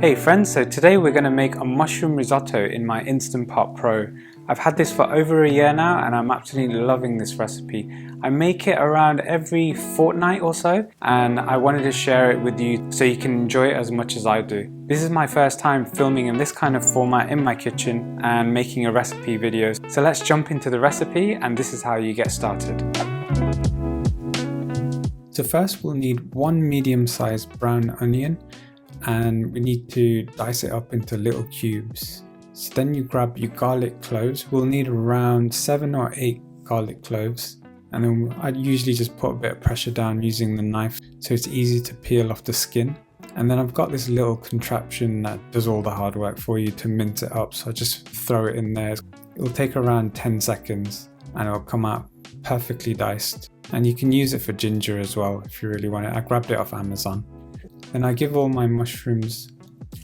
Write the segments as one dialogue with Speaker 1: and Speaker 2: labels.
Speaker 1: Hey friends, so today we're going to make a mushroom risotto in my Instant Pot Pro. I've had this for over a year now and I'm absolutely loving this recipe. I make it around every fortnight or so and I wanted to share it with you so you can enjoy it as much as I do. This is my first time filming in this kind of format in my kitchen and making a recipe video. So let's jump into the recipe and this is how you get started. So first we'll need one medium-sized brown onion and we need to dice it up into little cubes. So then you grab your garlic cloves. We'll need around 7 or 8 garlic cloves, and then I usually just put a bit of pressure down using the knife so it's easy to peel off the skin. And then I've got this little contraption that does all the hard work for you to mince it up, so I just throw it in there. It'll take around 10 seconds and it'll come out perfectly diced, and you can use it for ginger as well if you really want it. I grabbed it off Amazon. Then I give all my mushrooms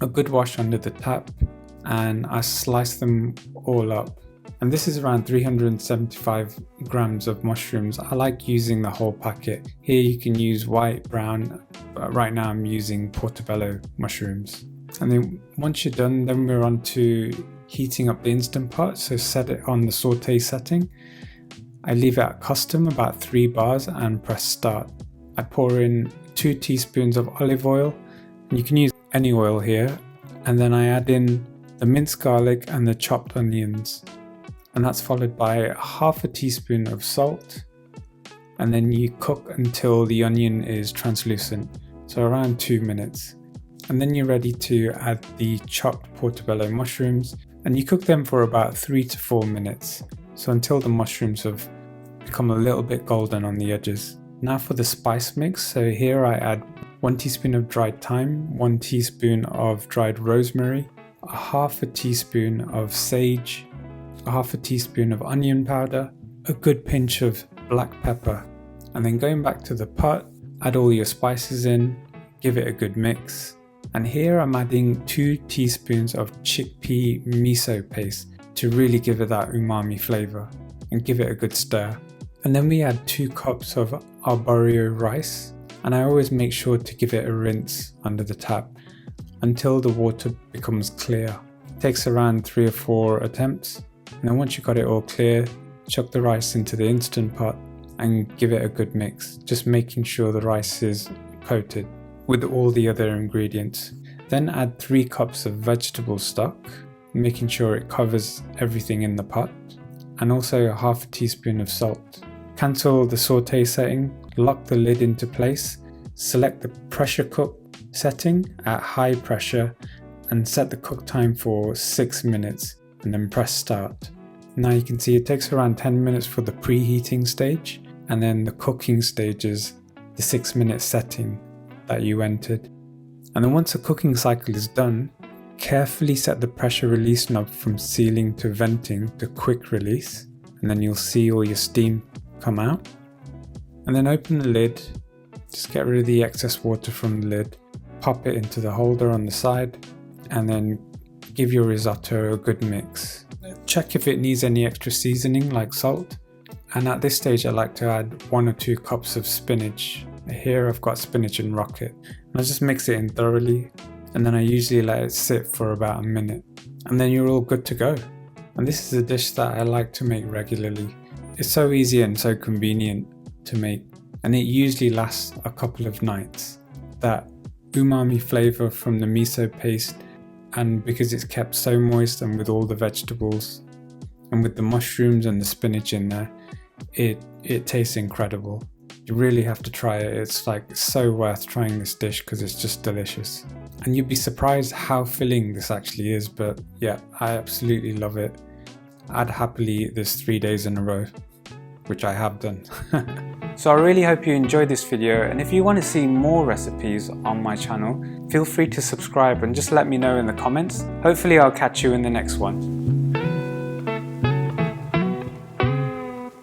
Speaker 1: a good wash under the tap and I slice them all up. And this is around 375 grams of mushrooms. I like using the whole packet. Here you can use white, brown, but right now I'm using portobello mushrooms. And then once you're done, then we're on to heating up the Instant Pot. So set it on the saute setting. I leave it at custom, about 3 bars, and press start. I pour in 2 teaspoons of olive oil, and you can use any oil here, and then I add in the minced garlic and the chopped onions, and that's followed by half a teaspoon of salt, and then you cook until the onion is translucent, so around 2 minutes. And then you're ready to add the chopped portobello mushrooms, and you cook them for about 3 to 4 minutes, so until the mushrooms have become a little bit golden on the edges. Now for the spice mix, so here I add 1 teaspoon of dried thyme, 1 teaspoon of dried rosemary, a half a teaspoon of sage, a half a teaspoon of onion powder, a good pinch of black pepper, and then going back to the pot, add all your spices in, give it a good mix. And here I'm adding 2 teaspoons of chickpea miso paste to really give it that umami flavor and give it a good stir. And then we add 2 cups of arborio rice, and I always make sure to give it a rinse under the tap until the water becomes clear. It takes around 3 or 4 attempts, and then once you've got it all clear, chuck the rice into the Instant Pot and give it a good mix, just making sure the rice is coated with all the other ingredients. Then add 3 cups of vegetable stock, making sure it covers everything in the pot, and also half a teaspoon of salt. Cancel the saute setting, lock the lid into place, select the pressure cook setting at high pressure and set the cook time for 6 minutes and then press start. Now you can see it takes around 10 minutes for the preheating stage, and then the cooking stage is the 6-minute setting that you entered. And then once the cooking cycle is done, carefully set the pressure release knob from sealing to venting to quick release, and then you'll see all your steam come out. And then open the lid, just get rid of the excess water from the lid, pop it into the holder on the side, and then give your risotto a good mix. Check if it needs any extra seasoning like salt, and at this stage I like to add 1 or 2 cups of spinach. Here I've got spinach and rocket, and I just mix it in thoroughly, and then I usually let it sit for about a minute, and then you're all good to go. And this is a dish that I like to make regularly. It's so easy and so convenient to make, and it usually lasts a couple of nights. That umami flavor from the miso paste, and because it's kept so moist and with all the vegetables and with the mushrooms and the spinach in there, it tastes incredible. You really have to try it. It's like so worth trying this dish because it's just delicious. And you'd be surprised how filling this actually is, but yeah, I absolutely love it. I'd happily eat this 3 days in a row, which I have done. So I really hope you enjoyed this video, and if you want to see more recipes on my channel, feel free to subscribe and just let me know in the comments. Hopefully I'll catch you in the next one.